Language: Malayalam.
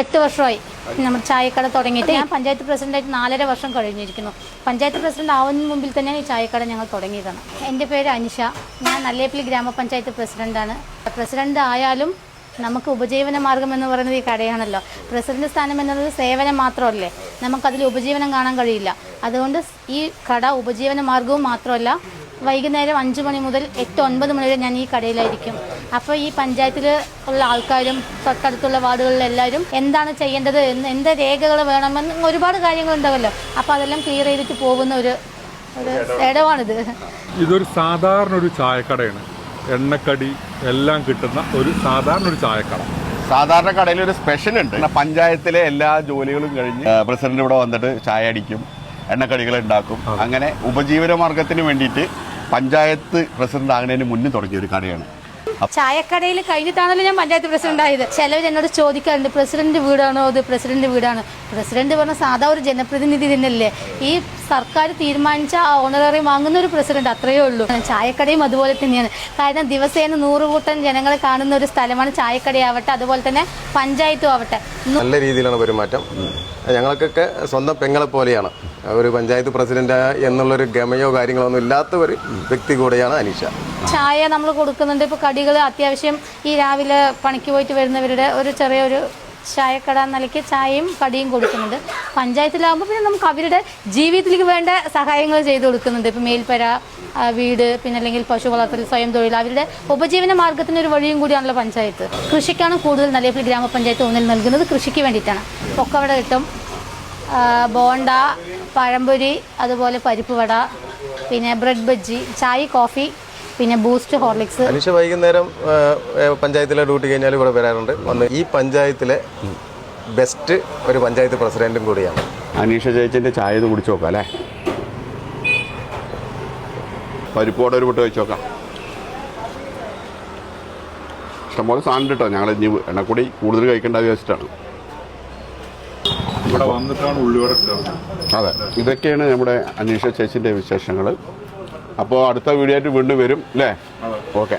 8 വർഷമായി നമ്മൾ ചായക്കട തുടങ്ങിയിട്ട്. ഞാൻ പഞ്ചായത്ത് പ്രസിഡന്റായിട്ട് 4.5 വർഷം കഴിഞ്ഞിരിക്കുന്നു. പഞ്ചായത്ത് പ്രസിഡന്റ് ആവുന്നതിന് മുമ്പിൽ തന്നെ ഈ ചായക്കട ഞങ്ങൾ തുടങ്ങിയതാണ്. എൻ്റെ പേര് അനിഷ. ഞാൻ നല്ലേപ്പിള്ളി ഗ്രാമപഞ്ചായത്ത് പ്രസിഡന്റാണ്. പ്രസിഡന്റ് ആയാലും നമുക്ക് ഉപജീവന മാർഗം എന്ന് പറയുന്നത് ഈ കടയാണല്ലോ. പ്രസിഡന്റ് സ്ഥാനം എന്നുള്ളത് സേവനം മാത്രമല്ലേ, നമുക്കതിൽ ഉപജീവനം കാണാൻ കഴിയില്ല. അതുകൊണ്ട് ഈ കട ഉപജീവന മാർഗവും മാത്രമല്ല, വൈകുന്നേരം 5 മണി മുതൽ 8-9 മണി വരെ ഞാൻ ഈ കടയിലായിരിക്കും. അപ്പോൾ ഈ പഞ്ചായത്തിൽ ഉള്ള ആൾക്കാരും തൊട്ടടുത്തുള്ള വാർഡുകളിലെല്ലാവരും എന്താണ് ചെയ്യേണ്ടത്, എന്ത് രേഖകൾ വേണമെന്ന് ഒരുപാട് കാര്യങ്ങളുണ്ടാവല്ലോ. അപ്പോൾ അതെല്ലാം ക്ലിയർ ചെയ്തിട്ട് പോകുന്ന ഒരു ഇടമാണിത്. ഇതൊരു സാധാരണ ഒരു ചായക്കടയാണ്. എണ്ണക്കടി എല്ലാം കിട്ടുന്ന ഒരു സാധാരണ ഒരു ചായക്കട. സാധാരണ കടയിൽ ഒരു സ്പെഷ്യൽ ഉണ്ട്. പഞ്ചായത്തിലെ എല്ലാ ജോലികളും കഴിഞ്ഞ് പ്രസിഡന്റ് ഇവിടെ വന്നിട്ട് ചായ അടിക്കും, എണ്ണക്കടികൾ ഉണ്ടാക്കും. അങ്ങനെ ഉപജീവന മാർഗത്തിന് വേണ്ടിയിട്ട് പഞ്ചായത്ത് പ്രസിഡന്റ് ആകുന്നതിന് മുന്നേ തുടങ്ങിയ ഒരു കടയാണ്. ചായക്കടയിൽ കഴിഞ്ഞിട്ടാണല്ലോ ഞാൻ പഞ്ചായത്ത് പ്രസിഡന്റ് ആയത്. ചിലവർ എന്നോട് ചോദിക്കാറുണ്ട്, പ്രസിഡന്റ് വീടാണോ ഇത്, പ്രസിഡന്റ് വീടാണ്. പ്രസിഡന്റ് പറഞ്ഞ സാധാ ഒരു ജനപ്രതിനിധി തന്നെയല്ലേ. ഈ സർക്കാർ തീരുമാനിച്ച ആ ഓണററി വാങ്ങുന്ന ഒരു പ്രസിഡന്റ്, അത്രയേ ഉള്ളൂ. ചായക്കടയും അതുപോലെ തന്നെയാണ്. കാരണം ദിവസേന 100 കൂട്ടം ജനങ്ങളെ കാണുന്ന ഒരു സ്ഥലമാണ് ചായക്കടയാവട്ടെ, അതുപോലെ തന്നെ പഞ്ചായത്തും ആവട്ടെ. നല്ല രീതിയിലാണ് പെരുമാറ്റം. ഞങ്ങൾക്കൊക്കെ സ്വന്തം പെങ്ങളെ പോലെയാണ്. ഒരു പഞ്ചായത്ത് പ്രസിഡന്റ് എന്നുള്ളൊരു ഗമയോ കാര്യങ്ങളോ ഒന്നും ഇല്ലാത്ത ഒരു വ്യക്തി കൂടെയാണ് അനീഷ. ചായ നമ്മൾ കൊടുക്കുന്നുണ്ട്. ഇപ്പോൾ കടികൾ അത്യാവശ്യം ഈ രാവിലെ പണിക്ക് പോയിട്ട് വരുന്നവരുടെ ഒരു ചെറിയൊരു ചായക്കട നിലയ്ക്ക് ചായയും കടിയും കൊടുക്കുന്നുണ്ട്. പഞ്ചായത്തിലാകുമ്പോൾ പിന്നെ നമുക്ക് അവരുടെ ജീവിതത്തിലേക്ക് വേണ്ട സഹായങ്ങൾ ചെയ്തു കൊടുക്കുന്നുണ്ട്. ഇപ്പോൾ മേൽപ്പര, വീട്, പിന്നെ അല്ലെങ്കിൽ പശു വളർത്തൽ, സ്വയം തൊഴിൽ, അവരുടെ ഉപജീവന മാർഗത്തിന് ഒരു വഴിയും കൂടിയാണല്ലോ പഞ്ചായത്ത്. കൃഷിക്കാണ് കൂടുതൽ നല്ലേപ്പിള്ളി ഗ്രാമപഞ്ചായത്ത് ഊന്നൽ നൽകുന്നത്. കൃഷിക്ക് വേണ്ടിയിട്ടാണ്. പൊക്കവട കിട്ടും, ബോണ്ട, പഴംപൊരി, അതുപോലെ പരിപ്പ് വട, പിന്നെ ബ്രെഡ് ബജ്ജി, ചായ, കോഫി, പിന്നെ ബൂസ്റ്റ്, ഹോർലിക്സ്. അനീഷ വൈകുന്നേരം പഞ്ചായത്തിലെ ഡ്യൂട്ടി കഴിഞ്ഞാൽ ഇവിടെ വരാറുണ്ട്. വന്ന് ഈ പഞ്ചായത്തിലെ ബെസ്റ്റ് ഒരു പഞ്ചായത്ത് പ്രസിഡന്റും കൂടിയാണ്. അനീഷ ചേച്ചിന്റെ ചായ ഇത് കുടിച്ചു നോക്കാം അല്ലേ. പരിപ്പോടെ ഒരു വിട്ട് വെച്ച് നോക്കാം. ഇഷ്ടംപോലെ സാധനം കേട്ടോ. ഞങ്ങൾ ഇനി എണ്ണക്കൂടി കൂടുതൽ കഴിക്കേണ്ട വിചാരിച്ചിട്ടാണ്. ഇവിടെ വന്നിട്ടാണ് ഉള്ളിവട ചേർന്നത്. അതെ, ഇതൊക്കെയാണ് നമ്മുടെ അനീഷ ചേച്ചിന്റെ വിശേഷങ്ങൾ. അപ്പോൾ അടുത്ത വീഡിയോ ആയിട്ട് വീണ്ടും വരും അല്ലേ. ഓക്കെ.